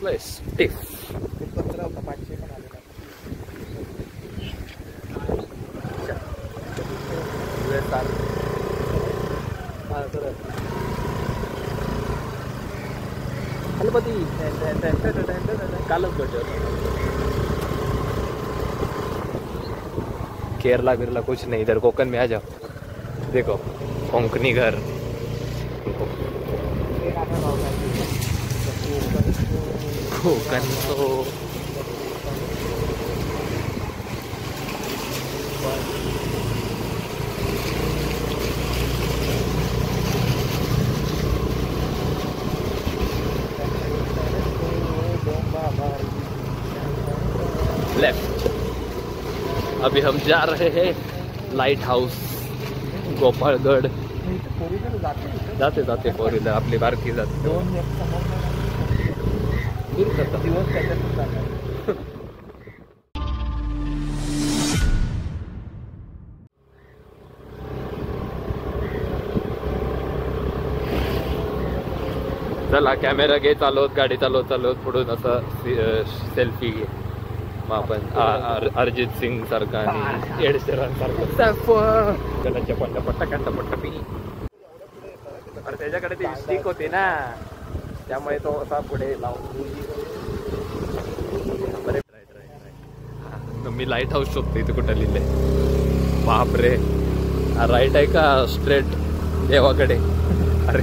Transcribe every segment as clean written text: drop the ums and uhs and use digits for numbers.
बसलोय स्टिफ. कचरा होता 500 पण आलेला. हलपति कालच भेटो. केरला बिरला कुछ नहीं, इधर कोकण में आ जाओ. देखो कोंकणी घर. कोकण तो लेफ्ट. अभी हम जा रहे हैं लाइट हाउस गोपाळगड. जाते जाते फोर व्हीलर आपली बारकी जाते. चला कॅमेरा घे चालवत, गाडी चालवत चालवत पुढून असं सेल्फी घे. मग आपण अरिजित सिंग सारखा आणि एड शेरान सारखं गलाच्या पट्टा पट्टा कांटा पट्टा पी. अरे त्याच्याकडे ती स्टिक होती ना, त्यामुळे तो असा पुढे लावून. मी लाईट हाऊस शोधतो. इथे कुठं लिहिलंय? बापरे, राईट आहे का स्ट्रेट देवाकडे? अरे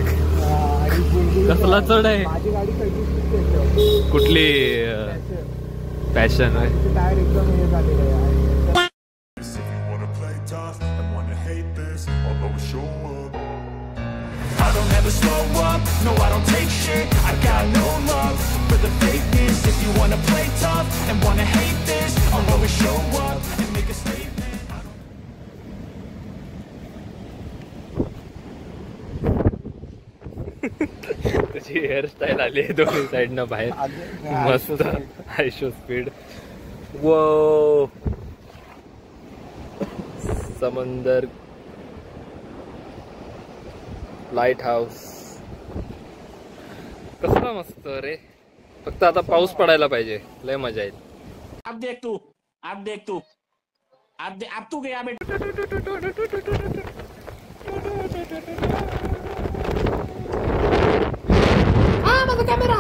कसला चढ आहे? कुठली पॅशन आहे? तुझी हेअरस्टाईल आली आहे दोन्ही साईडनं बाहेर. मस्त आयशो स्पीड. वो समंदर लाईट हाऊस कसला मस्त रे. फक्त आता पाऊस पडायला पाहिजे, लय मजा येईल. अब देख तू गया बेटा. माझा कॅमेरा.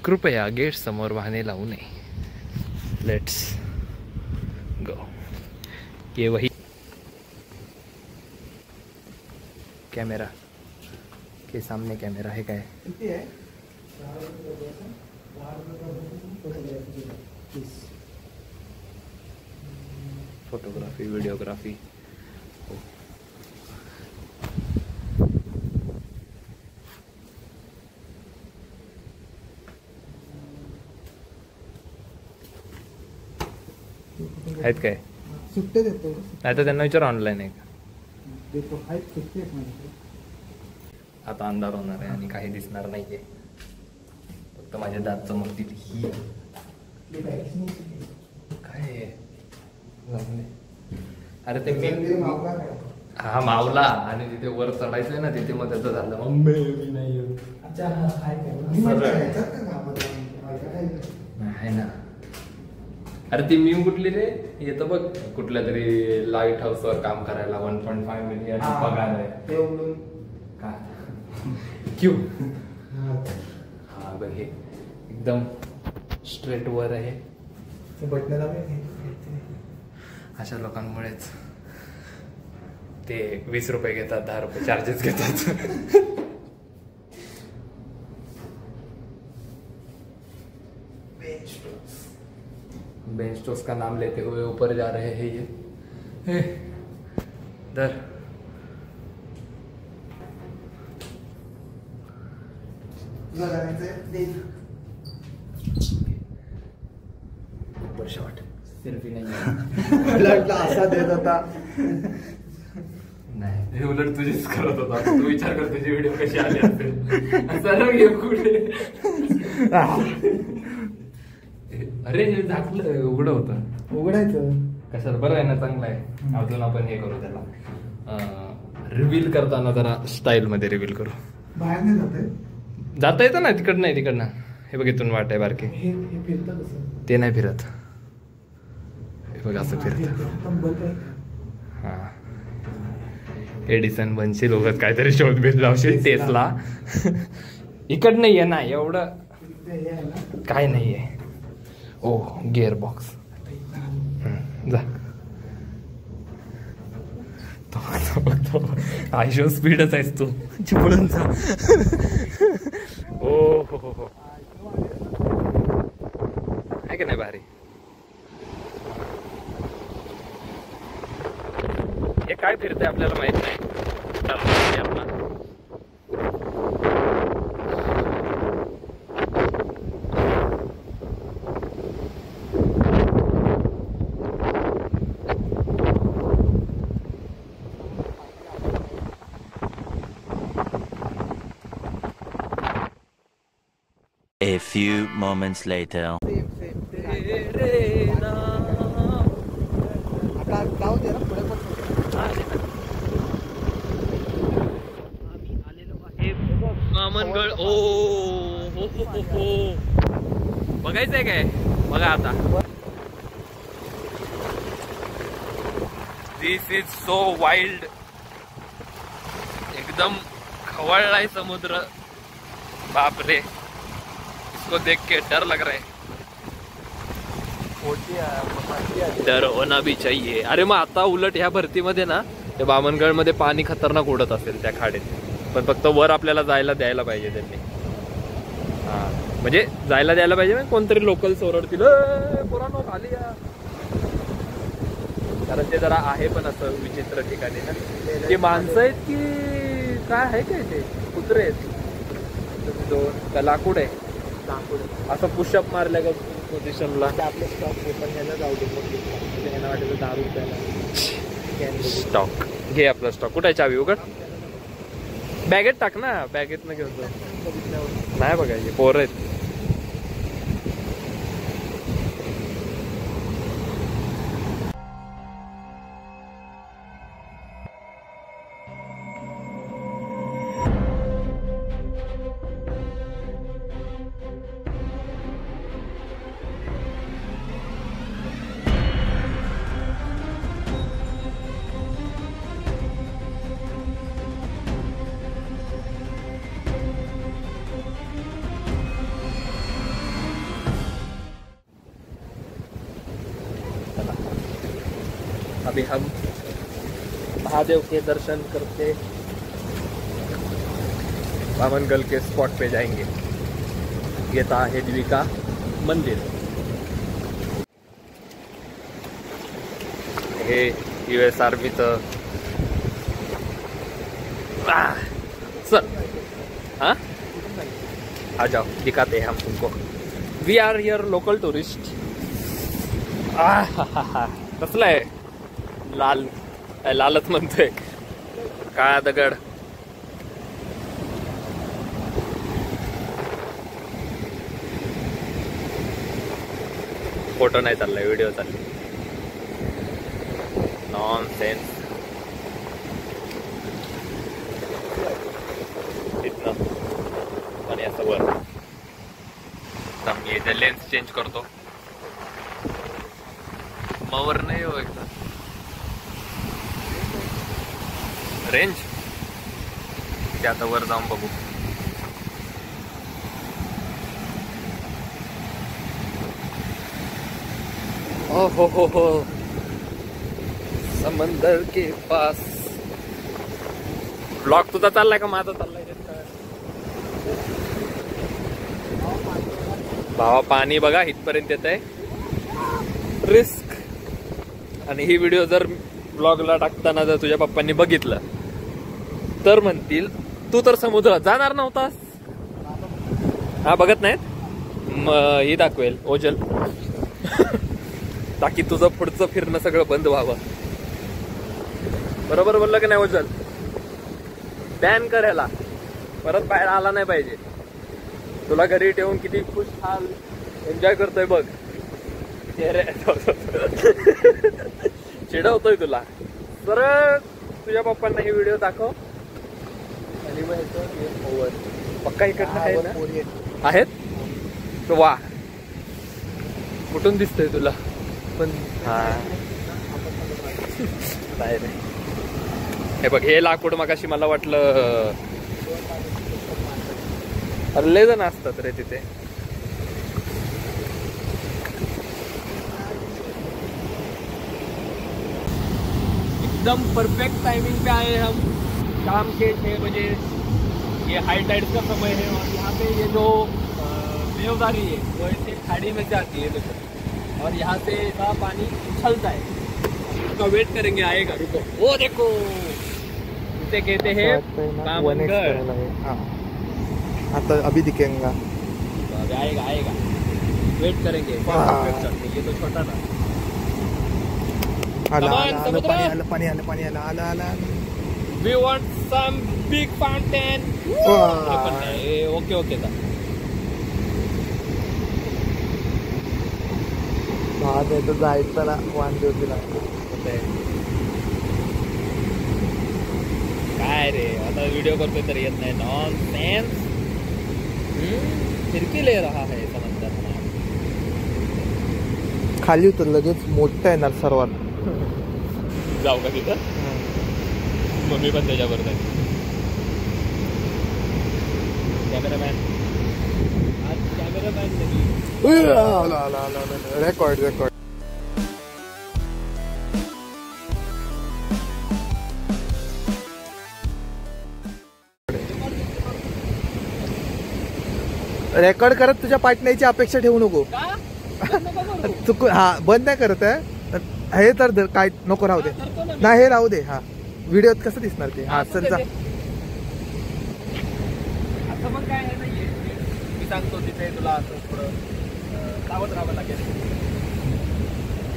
कृपया गेट समोर वाहने लावू नये. Let's go. ये वही कैमरा के सामने कैमरा है क्या? Photography videography. आहेत काय? सुट्टे देतो. नाही तर त्यांना विचार ऑनलाईन आहे का? देतो. आहेत सुट्टे. आता अंधार होणार आहे आणि काही दिसणार नाहीये. फक्त माझे दात चमकतील. ही काय? अरे ते मी हा मावला आणि तिथे वर चढायचंय ना, तिथे मग त्याचं झालं. मी नाही आहे ना. अरे ती मीम कुठली रे? येतं बघ कुठल्या तरी लाईट हाऊस वर काम करायला 1.5 मिलियन पगार आहे. क्यू हा बघ, हे एकदम स्ट्रेट वर आहे. अशा लोकांमुळेच ते 20 रुपये घेतात, 10 रुपये चार्जेस घेतात. बेंच टोस्ट का नाम लेते हुए ऊपर जा रहे हैं ये. दर शॉट सेल्फी नाही. असा देत होता. नाही हे उलट तुझीच करत होता तू विचार कर तुझी व्हिडिओ कशी आली असेल सर्व घे कुठे अरे हे झाकलं उघडं होतं उघडायचं कशाला बरं आहे ना चांगलं आहे अजून आपण हे करू त्याला रिव्हील करताना जरा स्टाईल मध्ये रिव्हील करू बाहेर नाही जात जाता येतं ना तिकडं नाही तिकडनं हे बघ इथून वाट आहे बारके हे फिरतं कसं ते नाही फिरत हे बघ असं फिरत पण बघ हा एडिसन बनशील लोक काहीतरी शोध भेट लावशील टेस्ला इकड नाहीये ना एवढं हे आहे ना काय नाहीये ओ गिअर बॉक्स जा आयशो स्पीडच आहेस तू चिपळून जा ओ हो आहे का नाही भारी हे काय फिरतंय आपल्याला माहित नाही आपला A few moments later. आता जाऊ दे ना पुढे पण मामनगड ओ हो बघायचंय काय बघा आता दिस इज सो वाइल्ड एकदम खवळलाय समुद्र बाप रे इसको देख के डर लग रहा है डर होना भी चाहिए अरे मग आता उलट ह्या भरतीमध्ये ना ते बामनगड मध्ये पाणी खतरनाक उडत असेल त्या खाडीत पण फक्त वर आपल्याला जायला द्यायला पाहिजे त्यांनी हा म्हणजे जायला द्यायला पाहिजे म्हणजे कोणतरी लोकल ओरडतील पुरानो खाली या कारण ते जरा आहे पण असं विचित्र ठिकाणी ना ते माणसं आहेत की काय आहे काय ते कुत्रे आहेत दोन लाकूड आहे असं पुशअप मारल्या का पोझिशनला आपले स्टॉक पण ह्याला जाऊ दे ह्याला वाटेल दारू प्यायला स्टॉक घे आपला स्टॉक कुठे आहे चावी उघड बॅगेत टाक ना बॅगेत न घेऊन जा नाही बघायचे पोर आहेत अभी हम महादेव के दर्शन करके बामनगल के स्पॉट पे जाएंगे ये था हेडविका मंदिर हे US आर्मीचं सर हाँ आ जाओ दिखाते हैं हम तुमको we are here local tourist कसलं आहे लाल लालच म्हणतोय काळा दगड फोटो नाही चाललाय व्हिडिओ चाललाय नॉनसेन्स इथनं आणि असं वर मी इथे लेन्स चेंज करतो मवर नाही हो एकदा रेंज ते आता वर जाऊन बघू ओ हो समंदर के पास ब्लॉग तुझा चाललाय का माझा चाललाय भावा पाणी बघा इथपर्यंत येत आहे रिस्क आणि ही व्हिडिओ जर ब्लॉगला टाकताना जर तुझ्या पप्पांनी बघितलं तर म्हणतील तू तर समुद्रात जाणार नव्हतास हा बघत नाहीत ही दाखवेल ओझल ताकी तुझं पुढचं फिरणं सगळं बंद व्हावं बरोबर बोललं की नाही उचल, बॅन करायला परत बाहेर आला नाही पाहिजे. तुला घरी ठेवून किती खुशहाल एन्जॉय करतोय बघ. चिडवतोय तुला. तर तुझ्या पप्पांना हे व्हिडिओ दाखव आणि मग ओव्हर पक्का इकडनं आहे ना? आहेत. वा कुठून दिसतंय तुला पण? हा नाही रे. हे बघ हे लाकूड मगाशी मला वाटलं अरे लय जण असतात रे तिथे. एकदम परफेक्ट टाइमिंग पे आए हम. शाम के 6 बजे. ये हाई टाइड का समय है और यहाँ पे ये जो बेवदारी है वो ऐसे खाड़ी में जाती है देखो, और यहाँ से का पानी उछलता है. इसका वेट करेंगे आएगा. रुको वो देखो इसे कहते हैं बामनगढ़. आता अभी दिखेगा. अभी आएगा आएगा. वेट करेंगे. ये तो छोटा था. पाणी आलं. We want some big fountain. Okay था. तर जायचं ना वांदे होती ना. काय रे आता व्हिडिओ करतोय तर येत नाही. Non sense. फिरकी ले रहा है समंदर. खाली उतर लगेच मोठं आहे ना सर्वात. जाऊ का तिथं? मम्मी पण त्याच्याबरोबर आहे. कॅमेरामॅन आज कॅमेरामॅन रेकॉर्ड. रेकॉर्ड करत तुझ्या पार्टनरची अपेक्षा ठेवू नको. चुकून हा बंद नाही करत आहे हे तर काय नको राहू दे. नाही हे राहू दे. हा व्हिडिओत कसं दिसणार ते. हा चल जा. आता मग काय आहे नाहीये. मी सांगतो तिथे तुला असं थोडं सावध राहावं लागेल.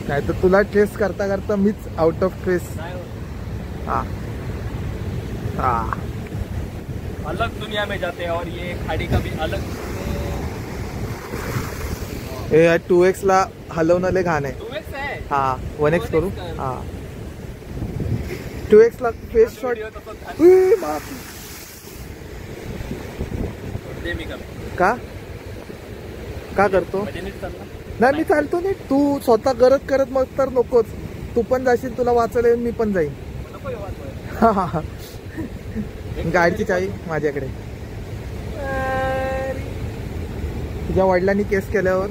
काय तर तुला ट्रेस करता करता मीच आउट ऑफ ट्रेस. हा अलग दुनिया में जाते हैं और ये खाड़ी का भी अलग. हे 2x ला हलवणं लय घाण आहे. 2x आहे. हा 1x करू. हा 2x ला फेस शॉट. का करतो? नाही मी चालतो नाही. तू स्वतः करत मग तर नकोच. तू पण जाशील तुला वाचायला येऊन मी पण जाईन. गाडीची चावी माझ्याकडे. तुझ्या वडिलांनी केस केल्यावर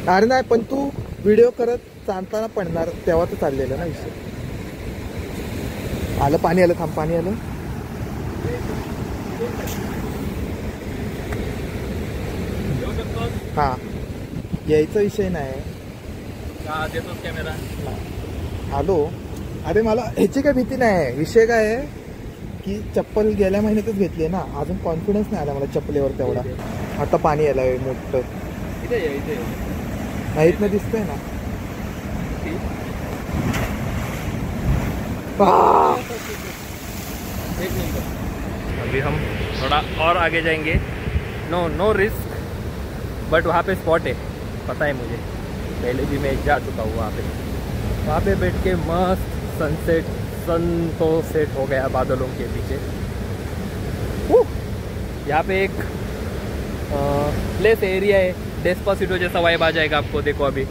अरे नाही पण तू व्हिडिओ करत चालताना पडणार तेव्हा तर चाललेलं ना विषय. आलं पाणी आलं. थांब पाणी आलं. हा यायचा विषय नाही. कॅमेरा आलो. अरे मला ह्याची काय भीती नाही. विषय काय आहे की चप्पल गेल्या महिन्यातच घेतली ना. अजून कॉन्फिडन्स नाही आला मला चप्पलीवर तेवढा. आता पाणी यायला मोठं. इथे नाहीत ना दिसतंय ना. एक नंबर. अभी हम थोड़ा और आगे जाएंगे. नो रिस्क बट वहाँ पे स्पॉट है. पता है मुझे. पहले भी मैं जा चुका हूँ वहाँ पे बैठ के मस्त सन तो सेट हो गया बादलों के पीछे. यहाँ पे एक प्लेस एरिया है. डेस्पासिटो जैसा वाइब आ जाएगा आपको. देखो अभी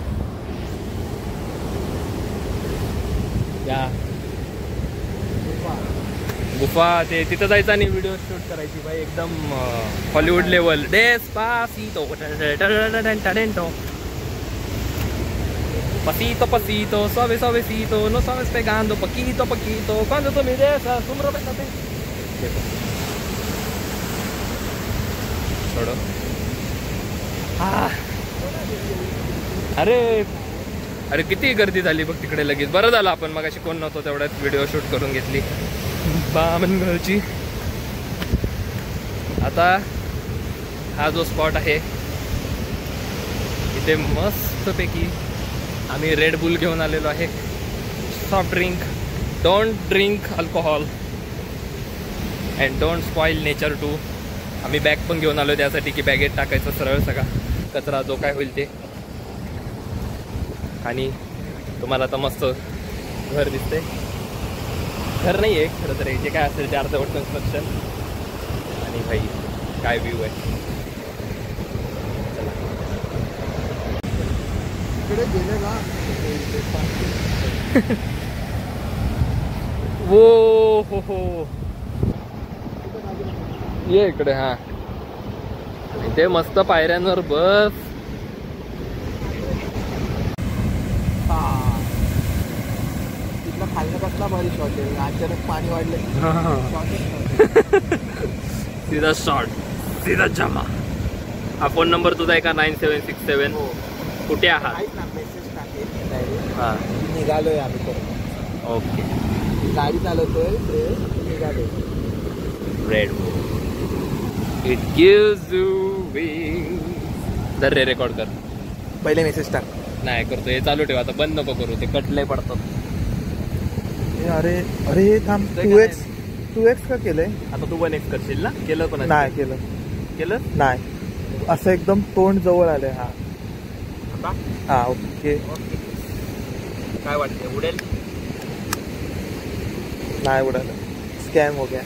या गुफा ते तिथं जायचं आणि व्हिडिओ शूट करायची भाई. एकदम Hollywood level. Despacito pasito pasito, suave suavecito, no sabes pegando poquito poquito, cuando tú me besas, tú me robas la mente. छोड़ो. अरे किती गर्दी झाली बघ तिकडे लगेच. बरं झालं आपण मगाशी कोण नव्हतो तेवढ्यात व्हिडिओ शूट करून घेतली बामनगडची. आता हा जो स्पॉट आहे इथे मस्तपैकी आम्ही रेड बुल घेऊन आलेलो आहे. Soft drink. Don't drink alcohol and don't spoil nature too. आम्ही बॅग पण घेऊन आलो त्यासाठी की बॅगेत टाकायचं सरळ सगळा कचरा जो काय होईल ते. आणि तुम्हाला आता मस्त घर दिसते. घर नाही आहे खरं तर, जे काय असेल ते अर्धवट कन्स्ट्रक्शन. आणि भाई काय व्ह्यू आहे. इकडे गेले ना वो हो ये इकडे. हा इथे मस्त पायऱ्यांवर बस. तिथलं खाल्लं कसला भारी शॉट आहे. अचानक पाणी वाढलं. सीधा शॉट, सीधा जमा. हा फोन नंबर तुझा आहे का? 9767. कुठे आहात? मेसेज टाकेल. हा निघालोय आम्ही परत. ओके. गाडी चालवतोय निघालोय. Red Bull it gives you wings. तर रे रेकॉर्ड कर. पहिले मेसेज टाक. नाही करतो हे चालू ठेव आता. बंद नको करू ते कटले पडतात. अरे अरे थांब. 2x का केलंय? आता तू 1x करशील ना? केलं पण नाही केलं. केलं नाही. असं एकदम तोंड जवळ आलंय. हा हा ओके. काय वाटतं उडेल? नाही उडालं. स्कॅम हो गया.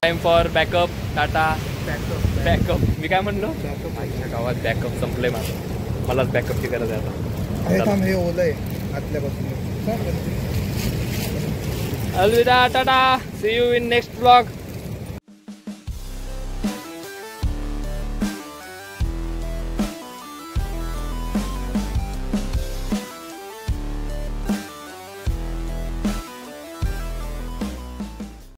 Time for backup. Tata backup. मी काय म्हणलो? माझ्या गावात बॅकअप संपलंय माझं. मलाच बॅकअपची गरज आहे आता. थांब हे ओलं आहे आतल्यापासून. अलविदा. Tata. See you in next blog.